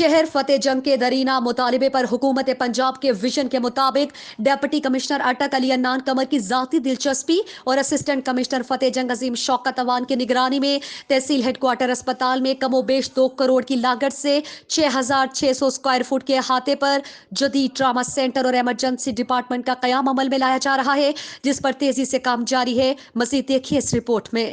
शहर फतेह जंग के दरीना मुतालिबे पर हुकूमत पंजाब के विजन के मुताबिक डिप्टी कमिश्नर अटक अली अन्नान कमर की जाती दिलचस्पी और असिस्टेंट कमिश्नर फतेह जंग अजीम शौकत अवान की निगरानी में तहसील हेडक्वार्टर अस्पताल में कमोबेश 2 करोड़ की लागत से 6,600 स्क्वायर फुट के अहाते पर जदीद ट्रामा सेंटर और एमरजेंसी डिपार्टमेंट का कयाम अमल में लाया जा रहा है, जिस पर तेजी से काम जारी है। मजीद देखिए इस रिपोर्ट में।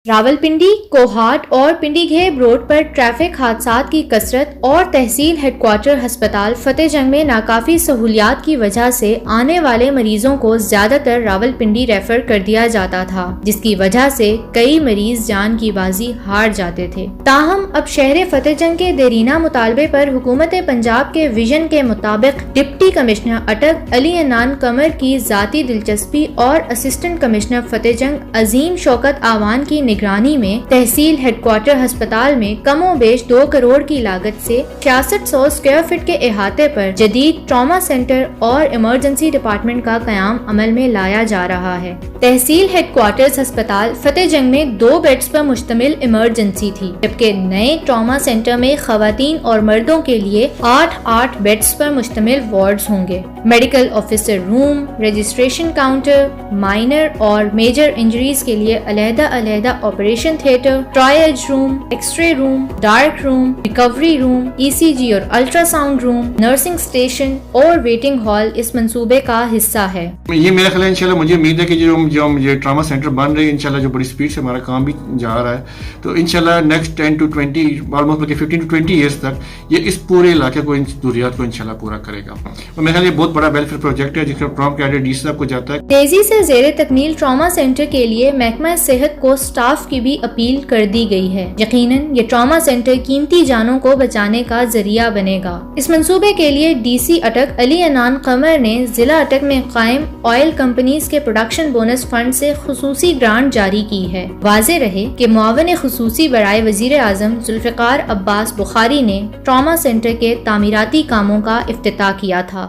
रावलपिंडी, कोहाट और पिंडीघेब रोड पर ट्रैफिक हादसात की कसरत और तहसील हेडक्वार्टर अस्पताल फतेह जंग में नाकाफी सहूलियात की वजह से आने वाले मरीजों को ज्यादातर रावलपिंडी रेफर कर दिया जाता था, जिसकी वजह से कई मरीज जान की बाजी हार जाते थे। ताहम अब शहर फतेह जंग के देरीना मुतालबे पर हुकूमत पंजाब के विजन के मुताबिक डिप्टी कमिश्नर अटक अली अन्नान कमर की जाती दिलचस्पी और असिस्टेंट कमिश्नर फतेह जंग अजीम शौकत आवान की निगरानी में तहसील हेडक्वार्टर अस्पताल में कमोबेश 2 करोड़ की लागत से 6600 स्क्वायर फीट के अहाते पर जदीद ट्रॉमा सेंटर और इमरजेंसी डिपार्टमेंट का कयाम अमल में लाया जा रहा है। तहसील हेडक्वार्टर्स अस्पताल फतेह जंग में 2 बेड्स पर मुश्तमिल इमरजेंसी थी, जबकि नए ट्रॉमा सेंटर में खवातीन और मर्दों के लिए 8 बेड्स पर मुश्तमिल वार्ड्स होंगे। Medical officer room, registration counter, minor और मेजर इंजरीज के लिए अलहदा operation theatre, triage room, x-ray room, dark room, recovery room, ECG और अल्ट्रासाउंड रूम, नर्सिंग स्टेशन और वेटिंग हॉल इस मंसूबे का हिस्सा है। ये मेरा ख्याल है इंशाल्लाह, मुझे उम्मीद है कि जो ये ट्रामा सेंटर बन रही है इंशाल्लाह जो बड़ी स्पीड से हमारा काम भी जा रहा है, तो इंशाल्लाह नेक्स्ट 10 to 20 ऑलमोस्ट बल्कि 15 to 20 ईयर्स तक ये इस पूरे इलाके को, इन जरूरियात को इंशाल्लाह पूरा करेगा। और मेरे ख्याल ये बहुत बड़ा वेलफेयर प्रोजेक्ट है जिसका प्रॉम्प्ट क्रेडिट डी साहब को जाता है। तेजी से ज़ेरे तकमील ट्रॉमा सेंटर के लिए महकमा सेहत को स्टाफ की भी अपील कर दी गई है। यकीनन ये ट्रॉमा सेंटर कीमती जानों को बचाने का जरिया बनेगा। इस मंसूबे के लिए डीसी अटक अली अन्नान कमर ने जिला अटक में कायम ऑयल कंपनीज के प्रोडक्शन बोनस फंड से खुसूसी ग्रांट जारी की है। वाज़ेह रहे कि मुआवन खुसूसी बराए वजीर आजम जुल्फ़िकार अब्बास बुखारी ने ट्रॉमा सेंटर के तामीराती कामों का इफ्तिताह किया था।